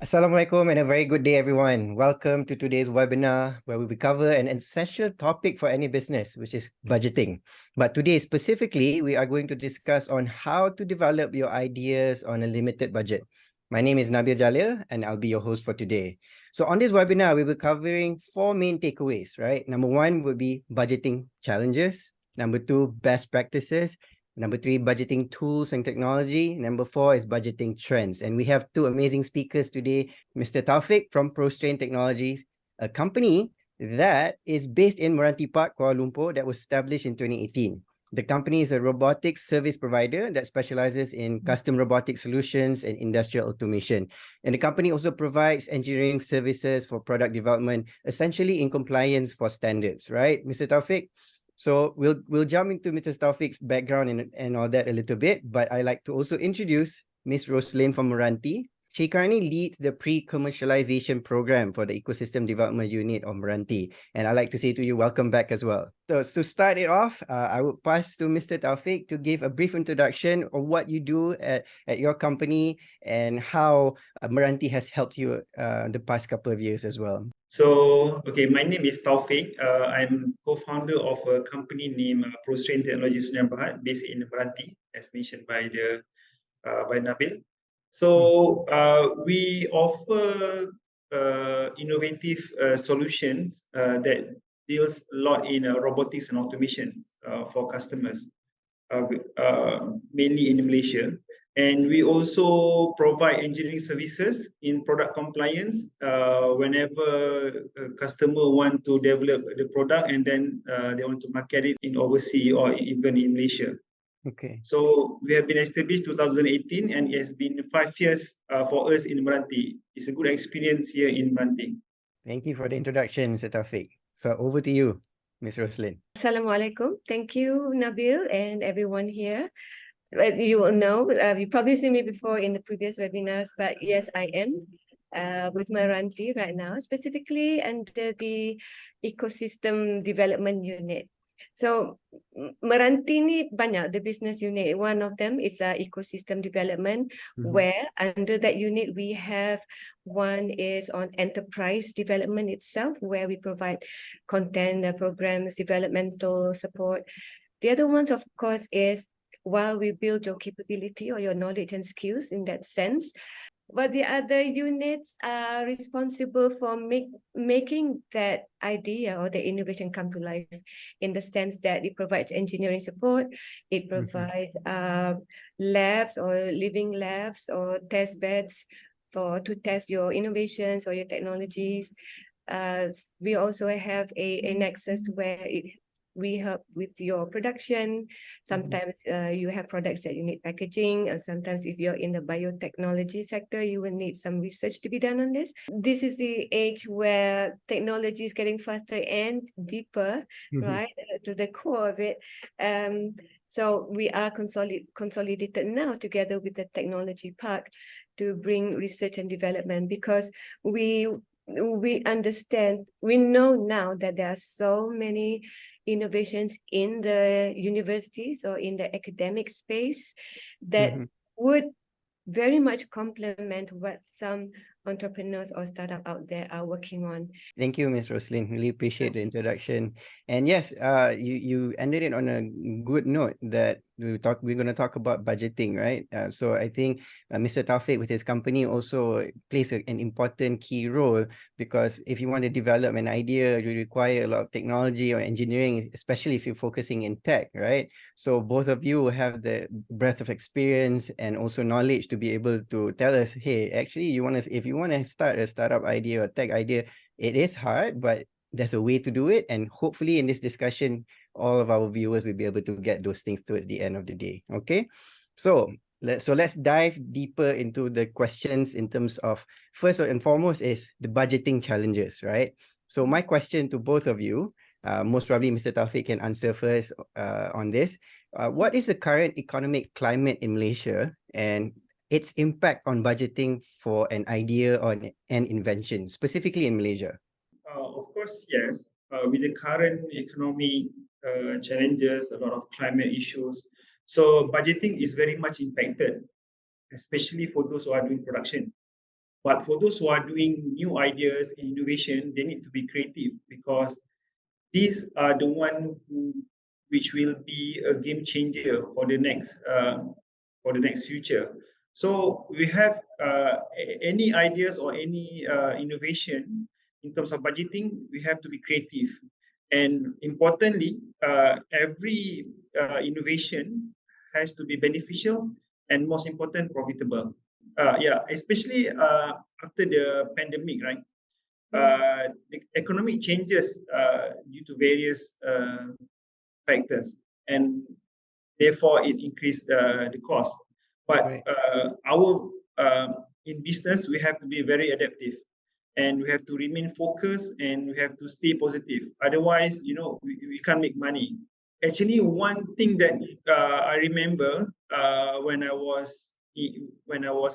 Assalamualaikum and a very good day, everyone. Welcome to today's webinar where we will cover an essential topic for any business, which is budgeting. But today specifically, we are going to discuss on how to develop your ideas on a limited budget. My name is Nabil Jalil and I'll be your host for today. So on this webinar, we will be covering four main takeaways, right? Number one will be budgeting challenges. Number two, best practices. Number three, budgeting tools and technology. Number four is budgeting trends. And we have two amazing speakers today, Mr. Taufik from ProStrain Technologies, a company that is based in Meranti Park, Kuala Lumpur, that was established in 2018. The company is a robotics service provider that specializes in custom robotic solutions and industrial automation. And the company also provides engineering services for product development, essentially in compliance for standards, right? Mr. Taufik, so we'll jump into Mr. Taufik's background and all that a little bit, but I like to also introduce Miss Roslyn from Meranti. She currently leads the pre-commercialization program for the Ecosystem Development Unit of Meranti. And I'd like to say to you, welcome back as well. So to start it off, I would pass to Mr. Taufik to give a brief introduction of what you do at your company and how Meranti has helped you the past couple of years as well. Okay, my name is Taufik. I'm co-founder of a company named ProStrain Technologies Sdn Bhd, based in Meranti, as mentioned by Nabil. We offer innovative solutions that deals a lot in robotics and automations for customers, mainly in Malaysia. And we also provide engineering services in product compliance whenever a customer want to develop the product and then they want to market it in overseas or even in Malaysia. Okay. So we have been established 2018 and it has been 5 years for us in Meranti. It's a good experience here in Meranti. Thank you for the introduction, Mr. Taufik. So over to you, Ms. Roslyn. Assalamualaikum. Thank you, Nabil, and everyone here. As you will know, you probably seen me before in the previous webinars, but yes, I am with Meranti right now, specifically under the Ecosystem Development Unit. So Meranti ni banyak the business unit. One of them is ecosystem development, where under that unit we have one is on enterprise development itself, where we provide content, programs, developmental support. The other ones, of course, is while we build your capability or your knowledge and skills in that sense. But the other units are responsible for making that idea or the innovation come to life, in the sense that it provides engineering support, it provides labs or living labs or test beds to test your innovations or your technologies. We also have a nexus where we help with your production. Sometimes you have products that you need packaging, and sometimes if you're in the biotechnology sector, you will need some research to be done on this. This is the age where technology is getting faster and deeper, right, to the core of it. So we are consolidated now together with the technology park to bring research and development, because we understand, we know now that there are so many innovations in the universities or in the academic space that would very much complement what some entrepreneurs or startup out there are working on. Thank you, Ms. Roslyn. Really appreciate the introduction. And yes, you ended it on a good note that we're going to talk about budgeting, right? So I think Mr. Taufik with his company also plays an important key role, because if you want to develop an idea, you require a lot of technology or engineering, especially if you're focusing in tech, right? So both of you have the breadth of experience and also knowledge to be able to tell us, hey, actually, if you want to start a startup idea or tech idea, it is hard, but there's a way to do it. And hopefully in this discussion, all of our viewers will be able to get those things towards the end of the day. Okay. So let's dive deeper into the questions in terms of, first and foremost, is the budgeting challenges, right? So my question to both of you, most probably Mr. Taufik can answer first on this. What is the current economic climate in Malaysia and its impact on budgeting for an idea or an invention, specifically in Malaysia? Of course, yes. With the current economic challenges, a lot of climate issues, so budgeting is very much impacted, especially for those who are doing production. But for those who are doing new ideas and innovation, they need to be creative, because these are the one which will be a game changer for the next future. So we have any ideas or any innovation in terms of budgeting, we have to be creative. And importantly, every innovation has to be beneficial and, most important, profitable. Especially after the pandemic, right? The economic changes due to various factors, and therefore it increased the cost. But Right. our in business, we have to be very adaptive, and we have to remain focused, and we have to stay positive. Otherwise, we can't make money. Actually, one thing that I remember when I was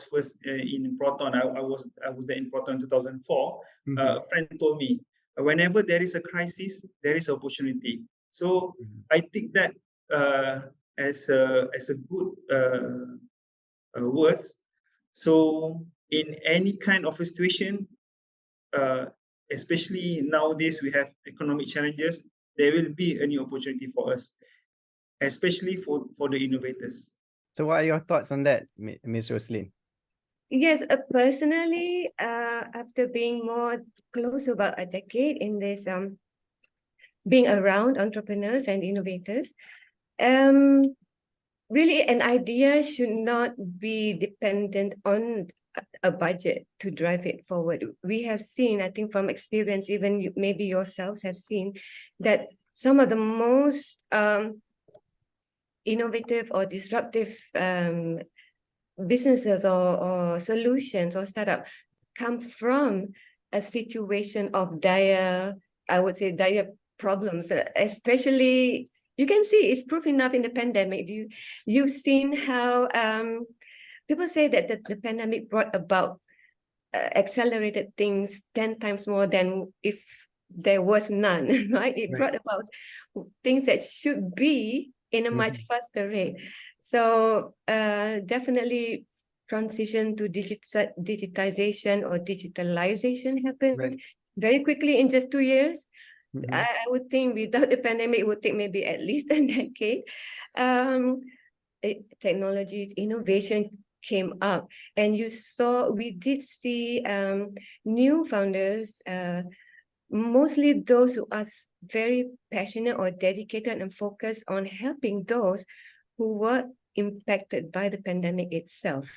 first in Proton, I was there in Proton in 2004. A friend told me, whenever there is a crisis, there is opportunity. So I think that as a good words. So in any kind of a situation, especially nowadays we have economic challenges, there will be a new opportunity for us, especially for the innovators. So what are your thoughts on that, Ms. Roslyn? Yes, personally, after being more close to about a decade in this being around entrepreneurs and innovators, really an idea should not be dependent on a budget to drive it forward. We have seen, I think from experience, even maybe yourselves have seen, that some of the most innovative or disruptive businesses or solutions or startup come from a situation of dire problems, especially. You can see it's proof enough in the pandemic. You've seen how people say that the pandemic brought about accelerated things 10 times more than if there was none, right? It brought about things that should be in a much faster rate. So definitely transition to digitization or digitalization happened very quickly in just 2 years. I would think without the pandemic, it would take maybe at least a decade. Technologies, innovation came up, and we did see new founders, mostly those who are very passionate or dedicated and focused on helping those who were impacted by the pandemic itself.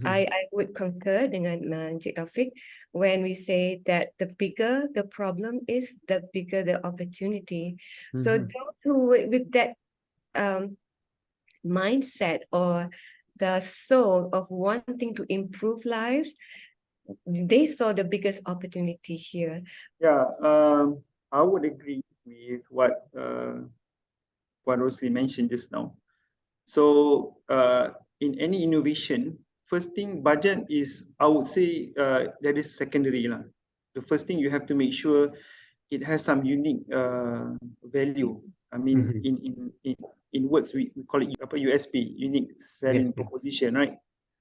I would concur dengan Encik Taufik when we say that the bigger the problem is, the bigger the opportunity. So those who with that mindset or the soul of wanting to improve lives, they saw the biggest opportunity here. Yeah, I would agree with what Rosalie mentioned just now. So in any innovation, first thing, budget is, I would say, that is secondary lah. The first thing, you have to make sure it has some unique value. I mean, in words we call it USP, unique selling proposition, right?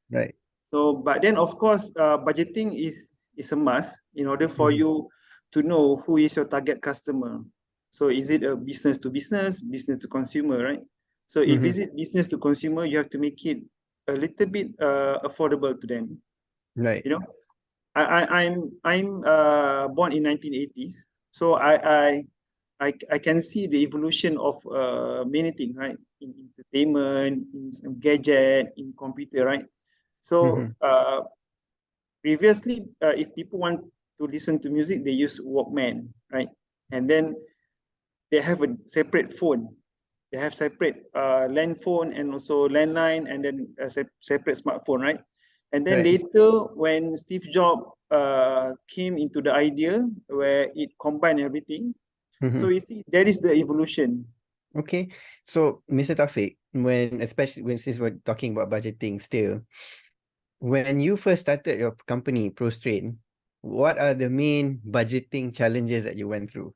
Right. So, but then of course, budgeting is a must in order for you to know who is your target customer. So is it a business to business, business to consumer, right? So if is it business to consumer, you have to make it a little bit affordable to them. Right. You know, I'm born in 1980s, so I can see the evolution of many things, right? In entertainment, in some gadget, in computer, right? So previously, if people want to listen to music, they use Walkman, right? And then they have a separate phone. They have separate land phone and also landline, and then a separate smartphone, right? And then later, when Steve Jobs came into the idea where it combined everything, so you see, that is the evolution. Okay, so Mr. Taufik, especially since we're talking about budgeting still, when you first started your company, ProStrain, what are the main budgeting challenges that you went through?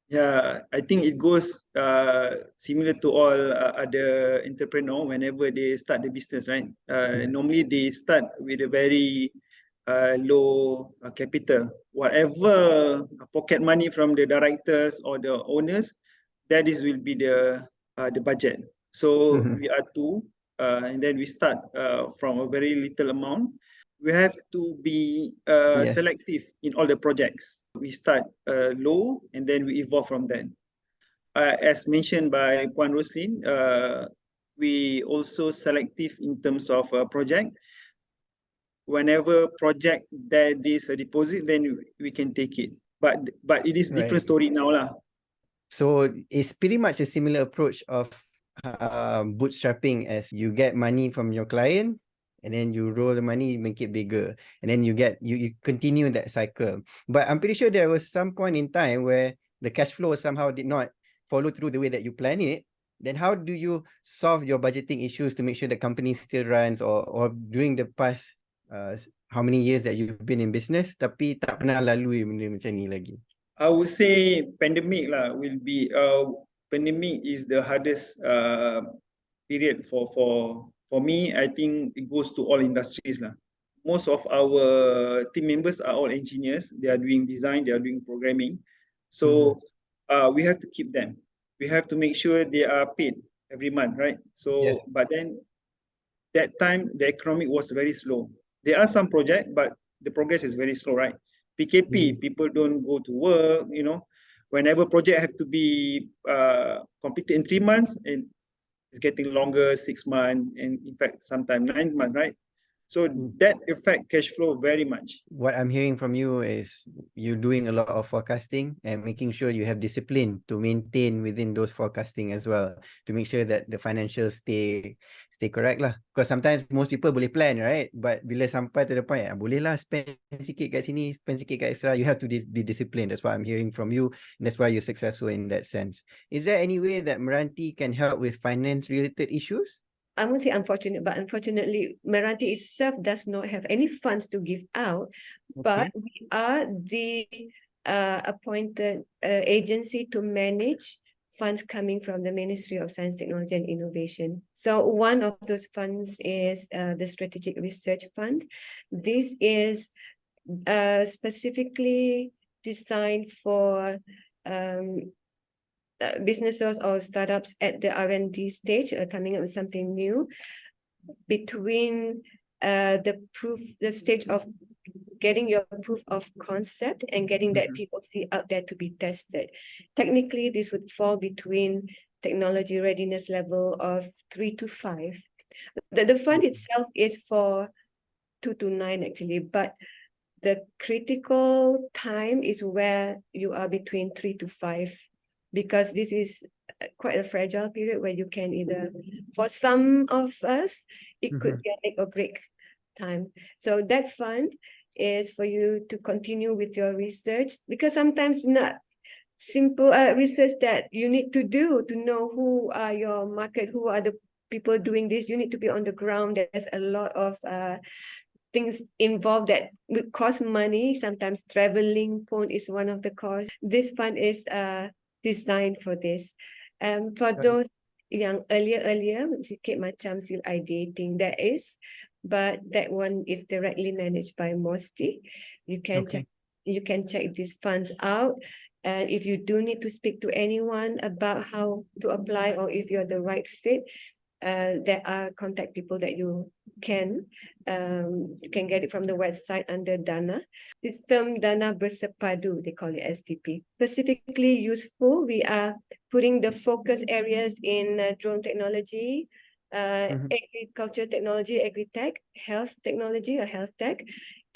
Yeah, I think it goes similar to all other entrepreneurs whenever they start the business, right? Normally they start with a very low capital. Whatever pocket money from the directors or the owners, will be the budget. So Mhm. we are two, and then we start from a very little amount. We have to be Yes. selective in all the projects. We start low and then we evolve from then. As mentioned by Puan Roslin, we also selective in terms of project. Whenever project there is a deposit, then we can take it. But it is different Right. story now lah. So it's pretty much a similar approach of bootstrapping, as you get money from your client and then you roll the money, make it bigger, and then you continue that cycle. But I'm pretty sure there was some point in time where the cash flow somehow did not follow through the way that you plan it. Then how do you solve your budgeting issues to make sure the company still runs, or during the past how many years that you've been in business tapi tak pernah lalui benda macam ni lagi? I would say pandemic lah will be pandemic is the hardest period for me. I think it goes to all industries lah. Most of our team members are all engineers. They are doing design, they are doing programming. So we have to keep them. We have to make sure they are paid every month, right? So, Yes. but then that time the economic was very slow. There are some projects, but the progress is very slow, right? PKP, people don't go to work, you know. Whenever project have to be completed in 3 months, and it's getting longer, 6 months, and in fact, sometimes 9 months, right? So that affect cash flow very much. What I'm hearing from you is you're doing a lot of forecasting and making sure you have discipline to maintain within those forecasting as well, to make sure that the financials stay correct lah. Because sometimes most people boleh plan, right? But bila sampai to the point, boleh lah spend sikit kat sini, spend sikit kat extra. You have to be disciplined. That's what I'm hearing from you. And that's why you're successful in that sense. Is there any way that Meranti can help with finance related issues? I won't say unfortunate, but unfortunately, Meranti itself does not have any funds to give out. But we are the appointed agency to manage funds coming from the Ministry of Science, Technology and Innovation. So one of those funds is the Strategic Research Fund. This is specifically designed for businesses or startups at the R&D stage, coming up with something new, between the stage of getting your proof of concept and getting that POC out there to be tested. Technically, this would fall between technology readiness level of 3 to 5. The fund itself is for 2 to 9 actually, but the critical time is where you are between 3 to 5. Because this is quite a fragile period where you can either, for some of us, it could be a make or break time. So that fund is for you to continue with your research, because sometimes not simple research that you need to do to know who are your market, who are the people doing this. You need to be on the ground. There's a lot of things involved that would cost money. Sometimes traveling phone is one of the costs. This fund is designed for this. For those yang earlier, sikit macam still ideating, there is, but that one is directly managed by MOSTI. You can check these funds out. And if you do need to speak to anyone about how to apply or if you're the right fit, there are contact people that you can get it from the website under Dana. System Dana Bersepadu, they call it STP. Specifically useful, we are putting the focus areas in drone technology, agriculture technology, agri-tech, health technology or health tech,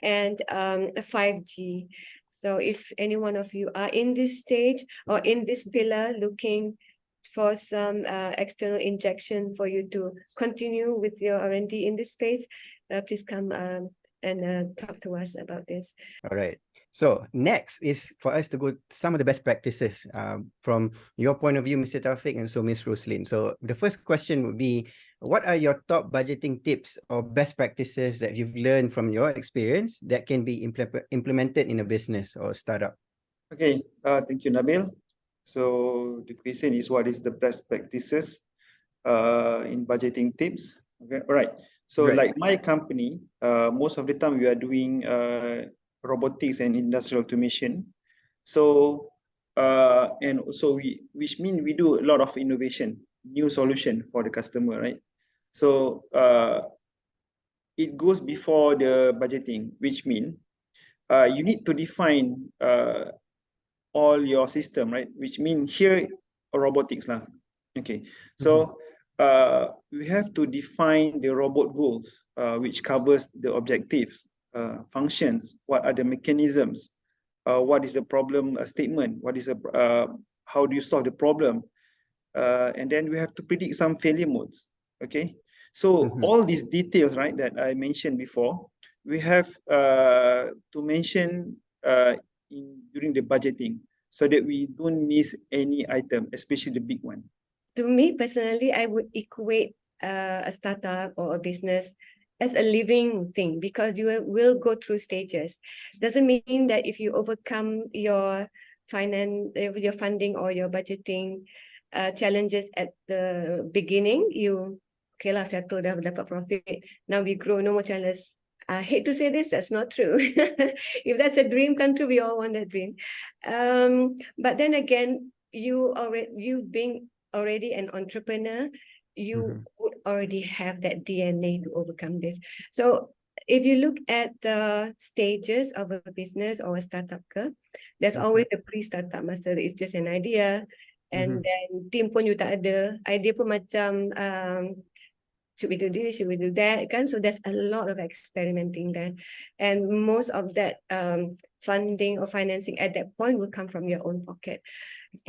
and 5G. So if any one of you are in this stage or in this pillar looking for some external injection for you to continue with your R&D in this space, please come and talk to us about this. All right. So next is for us to go some of the best practices from your point of view, Mr. Taufik, and so Ms. Roslin. So the first question would be, what are your top budgeting tips or best practices that you've learned from your experience that can be implemented in a business or startup? Okay, thank you, Nabil. So the question is, what is the best practices in budgeting tips? Okay, all right. So Right. like my company, most of the time we are doing robotics and industrial automation. So and so which means we do a lot of innovation, new solution for the customer, right? So it goes before the budgeting, which means you need to define all your system, right? Which means here robotics lah. Okay, so we have to define the robot goals, which covers the objectives, functions, what are the mechanisms, what is the problem statement, what is how do you solve the problem, and then we have to predict some failure modes. Okay, so all these details, right, that I mentioned before, we have to mention during the budgeting, so that we don't miss any item, especially the big one. To me personally, I would equate a startup or a business as a living thing, because you will go through stages. Doesn't mean that if you overcome your your funding or your budgeting challenges at the beginning, you okay lah, settle, dah dapat profit. Now we grow, no more challenges. I hate to say this, that's not true. If that's a dream come true, we all want that dream. But then again, you being already an entrepreneur, you would already have that DNA to overcome this. So if you look at the stages of a business or a startup, there's always a pre-startup masa. It's just an idea, and then team pun you tak ada, idea pun macam should we do this, should we do that, kan? So there's a lot of experimenting there, and most of that funding or financing at that point will come from your own pocket.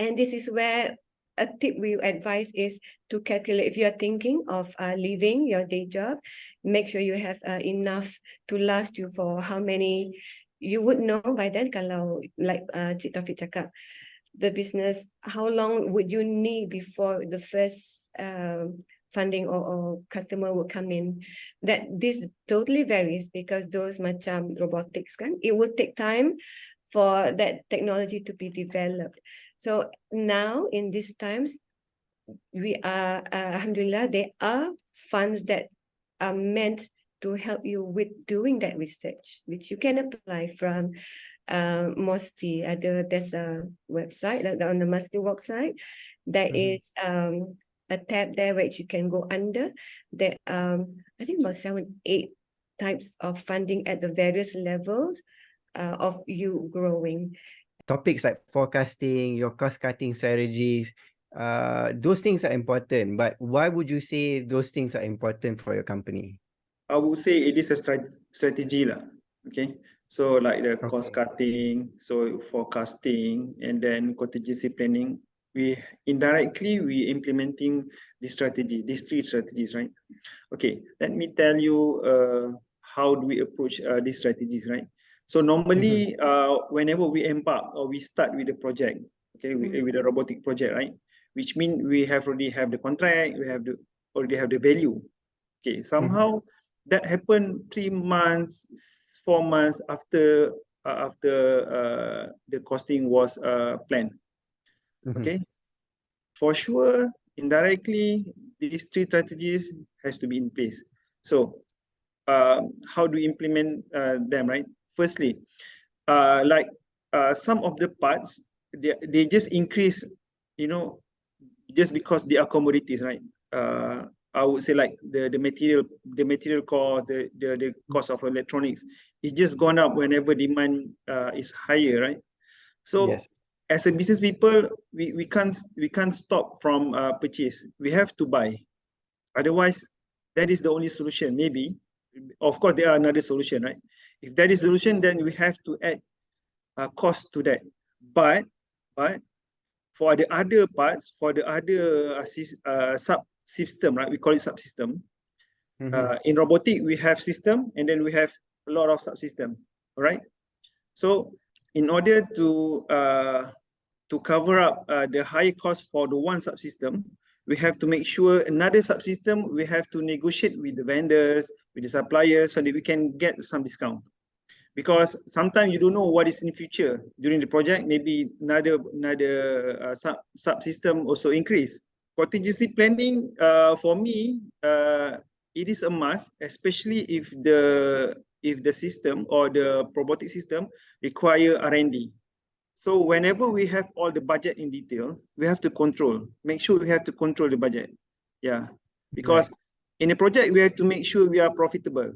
And this is where a tip we advise is to calculate. If you are thinking of leaving your day job, make sure you have enough to last you for how many. You would know by then, kalau like Cik Taufik cakap, the business, how long would you need before the first funding or customer will come in. That this totally varies, because those macam robotics kan, it will take time for that technology to be developed. So now in these times, we are alhamdulillah, there are funds that are meant to help you with doing that research, which you can apply from MOSTI. There's a website, on the MOSTI website, there is a tab there which you can go under. There I think about 7-8 types of funding at the various levels of you growing. Topics like forecasting, your cost-cutting strategies, those things are important, but why would you say those things are important for your company? I would say it is a strategy lah. Okay, so like the cost cutting, so forecasting, and then contingency planning. We indirectly implementing this strategy, these 3 strategies, right? Okay, let me tell you how do we approach these strategies, right? So normally, whenever we embark or we start with a project, okay, with a robotic project, right? Which means we already have the contract, we already have the value. Okay, somehow that happened 3 months, 4 months after the costing was planned. Okay, for sure, indirectly, these 3 strategies has to be in place. So how do we implement them, right? Firstly, like some of the parts, they just increase, you know, just because they are commodities, right? I would say like the material cost, the cost of electronics, it's just gone up whenever demand is higher, right? So as a business people, we can't stop from purchase. We have to buy. Otherwise, that is the only solution. Maybe, of course, there are another solution, right? If that is the solution, then we have to add cost to that. But for the other parts, for the other subsystem, right? We call it subsystem. In robotic, we have system, and then we have a lot of subsystem. All right. So in order to cover up the high cost for the one subsystem, we have to make sure another subsystem, we have to negotiate with the vendors, with the suppliers, so that we can get some discount. Because sometimes you don't know what is in the future. During the project, maybe another subsystem also increase. Contingency planning, for me, it is a must, especially if the system or the robotic system require R&D. So whenever we have all the budget in details, we have to make sure we have to control the budget. Yeah, because in a project, we have to make sure we are profitable.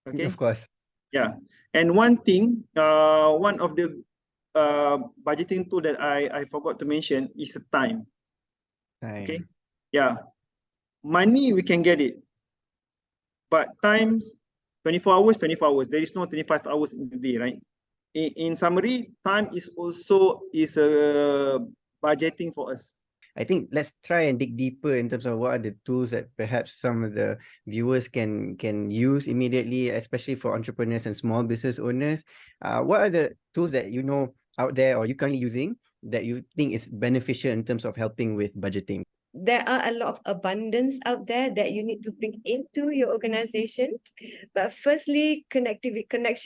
Okay. Of course. Yeah. And one thing, one of the budgeting tool that I forgot to mention is time. Okay. Yeah. Money, we can get it. But times 24 hours, 24 hours. There is no 25 hours in the day, right? In summary, time is also a budgeting for us. I think let's try and dig deeper in terms of what are the tools that perhaps some of the viewers can use immediately, especially for entrepreneurs and small business owners. What are the tools that you know out there or you're currently using that you think is beneficial in terms of helping with budgeting? There are a lot of abundance out there that you need to bring into your organization. But firstly, connectedness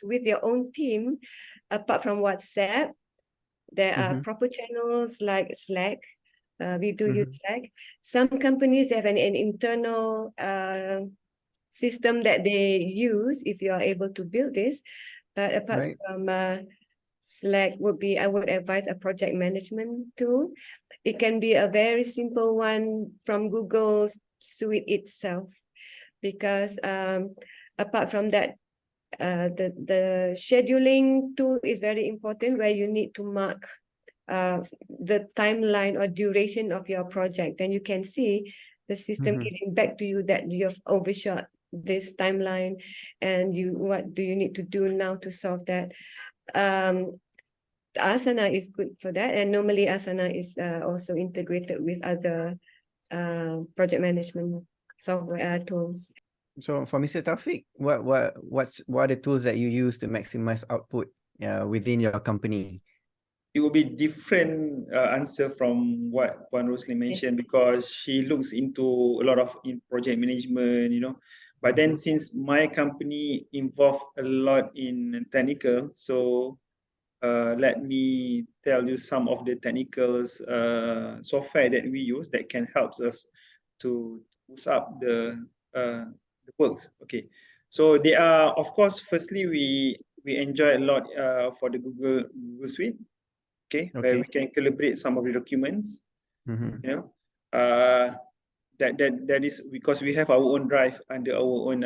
with your own team, apart from WhatsApp, there are proper channels like Slack. We do use Slack. Some companies have an internal system that they use if you are able to build this. But apart from Slack I would advise a project management tool. It can be a very simple one from Google Suite itself, because apart from that, the scheduling tool is very important, where you need to mark the timeline or duration of your project. Then you can see the system getting back to you that you've overshot this timeline, and what do you need to do now to solve that. Asana is good for that, and normally Asana is also integrated with other project management software tools. So for Mr. Taufik, what are the tools that you use to maximize output within your company? It will be different answer from what Puan Rosli mentioned, because she looks into a lot of project management, But then since my company involved a lot in technical, so let me tell you some of the technical software that we use that can help us to boost up the works. Okay, so they are, of course, firstly we enjoy a lot for the Google Suite. Okay, where we can collaborate some of the documents. That is because we have our own drive under our own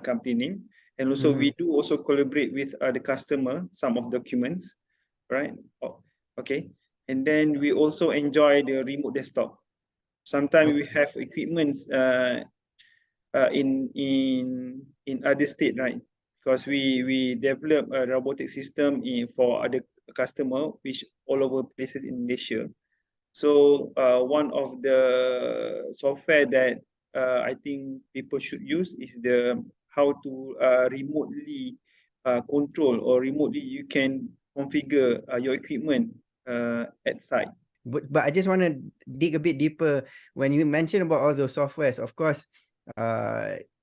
company name, and also we do also collaborate with the customer some of documents, right? Okay, and then we also enjoy the remote desktop. Sometimes we have equipments in other state, right? Because we develop a robotic system for other customer, which all over places in Malaysia. So one of the software that I think people should use is how to remotely control, or remotely you can configure your equipment at site. But I just want to dig a bit deeper. When you mentioned about all those softwares, of course,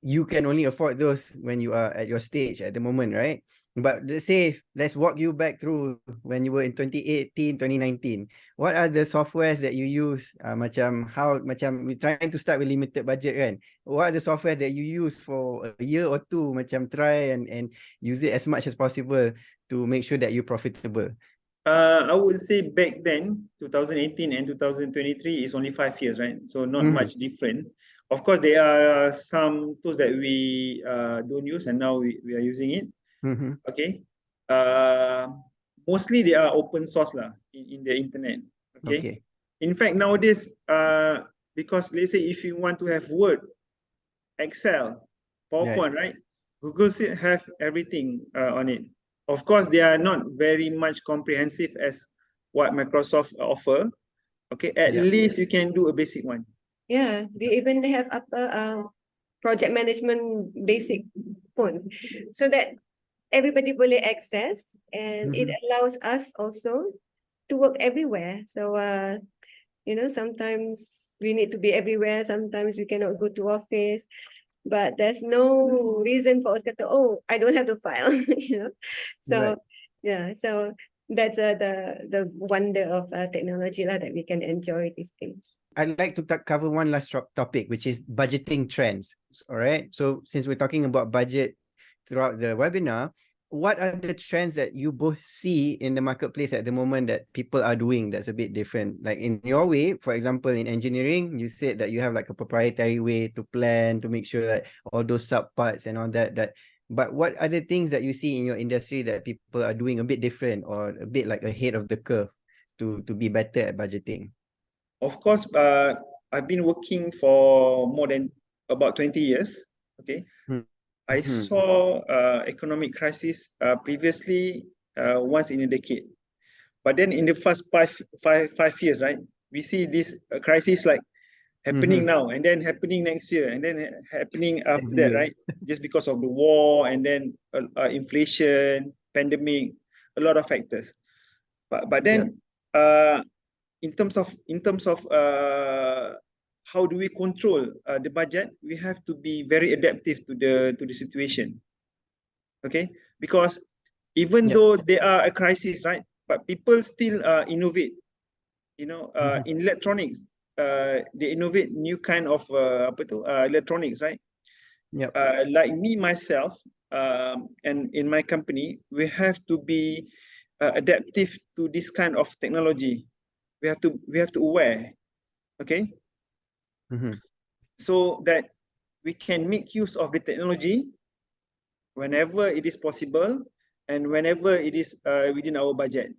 you can only afford those when you are at your stage at the moment, right? But let's walk you back through when you were in 2018, 2019. What are the softwares that you use? Macam we're trying to start with limited budget, kan? What are the software that you use for a year or two? Macam try and use it as much as possible to make sure that you're profitable. I would say back then, 2018 and 2023 is only 5 years, right? So not much different. Of course, there are some tools that we don't use, and now we are using it. Okay. Mostly they are open source in the internet. Okay. In fact, nowadays, because let's say if you want to have Word, Excel, PowerPoint, right? Google have everything on it. Of course, they are not very much comprehensive as what Microsoft offer. Okay, at least you can do a basic one. Yeah, they even have upper project management basic pun, so that everybody will access, and it allows us also to work everywhere. So sometimes we need to be everywhere, sometimes we cannot go to office, but there's no reason for us to, I don't have to file. So yeah, so that's the wonder of technology lah, that we can enjoy these days. I'd like to cover one last topic, which is budgeting trends. All right. So since we're talking about budget throughout the webinar, what are the trends that you both see in the marketplace at the moment that people are doing that's a bit different? Like in your way, for example, in engineering, you said that you have like a proprietary way to plan to make sure that all those subparts and all that. But what are the things that you see in your industry that people are doing a bit different or a bit like ahead of the curve to be better at budgeting? Of course, I've been working for more than about 20 years. Okay. I saw economic crisis previously once in a decade, but then in the first five years, right, we see this crisis like happening now and then happening next year and then happening after that, right? Just because of the war and then inflation, pandemic, a lot of factors. But then in terms of how do we control the budget, we have to be very adaptive to the situation. Okay, because even though there are a crisis, right, but people still innovate. You know, in electronics, they innovate new kind of electronics, right? Like me myself, and in my company, we have to be adaptive to this kind of technology. We have to aware. Okay. So that we can make use of the technology whenever it is possible and whenever it is within our budget.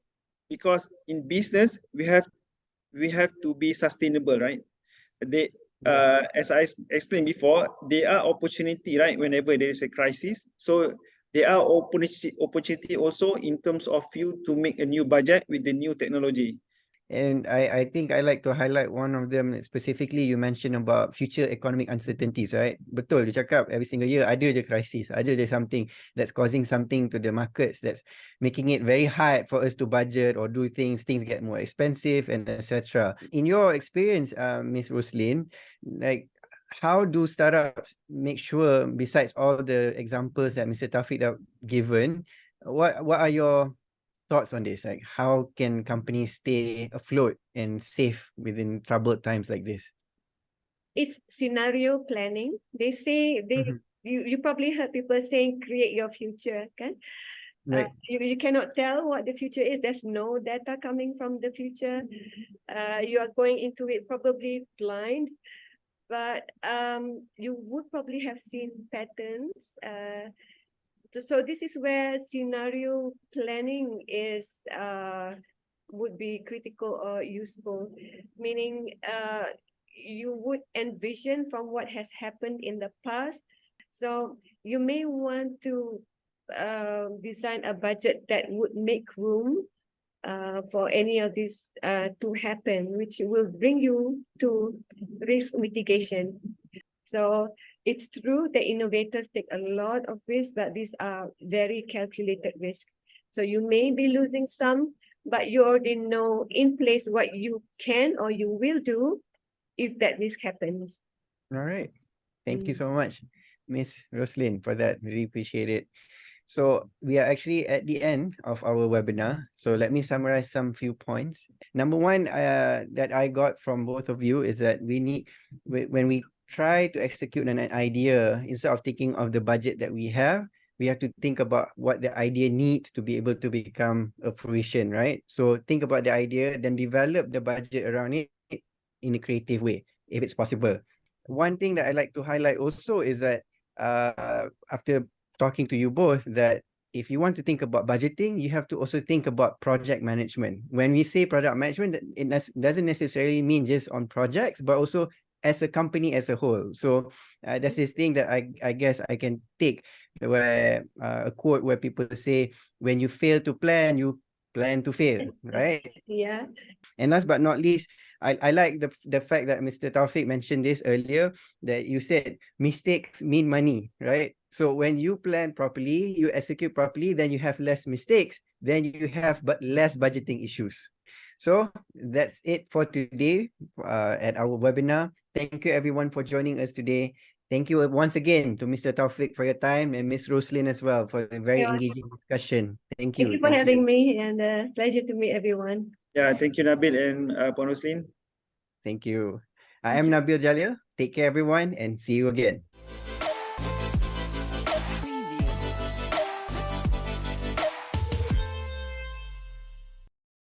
Because in business, we have to be sustainable, right? As I explained before, there are opportunity, right? Whenever there is a crisis, so there are opportunity also in terms of you to make a new budget with the new technology. And I think I like to highlight one of them specifically. You mentioned about future economic uncertainties, right? Betul, you cakap every single year ada je crisis, ada je something that's causing something to the markets that's making it very hard for us to budget or do things get more expensive and etc. In your experience, Ms. Roslyn, like how do startups make sure, besides all the examples that Mr. Taufik have given, what are your thoughts on this? Like, how can companies stay afloat and safe within troubled times like this? It's scenario planning. They say you probably heard people saying create your future, kan? Right. You cannot tell what the future is. There's no data coming from the future. You are going into it probably blind, but you would probably have seen patterns. So this is where scenario planning would be critical or useful, meaning you would envision from what has happened in the past. So you may want to design a budget that would make room for any of these to happen, which will bring you to risk mitigation. So it's true that innovators take a lot of risk, but these are very calculated risks. So you may be losing some, but you already know in place what you can or you will do if that risk happens. All right. Thank you so much, Miss Roslyn, for that. Really appreciate it. So we are actually at the end of our webinar. So let me summarize some few points. Number one that I got from both of you is that when we try to execute an idea, instead of thinking of the budget that we have to think about what the idea needs to be able to become a fruition, right? So think about the idea, then develop the budget around it in a creative way, if it's possible. One thing that I like to highlight also is that after talking to you both, that if you want to think about budgeting, you have to also think about project management. When we say project management, it doesn't necessarily mean just on projects, but also as a company as a whole. So there's this thing that I guess I can take, where a quote where people say, when you fail to plan, you plan to fail, right? Yeah. And last but not least, I like the fact that Mr. Taufik mentioned this earlier, that you said mistakes mean money, right? So when you plan properly, you execute properly, then you have less mistakes, then you have but less budgeting issues. So that's it for today at our webinar. Thank you everyone for joining us today. Thank you once again to Mr. Taufik for your time and Miss Roslyn as well for a very You're engaging discussion. Thank Thank you. you for having me, and pleasure to meet everyone. Yeah, thank you, Nabil and Puan Roslyn. Thank you. I Thank am you. Nabil Jalil. Take care, everyone, and see you again.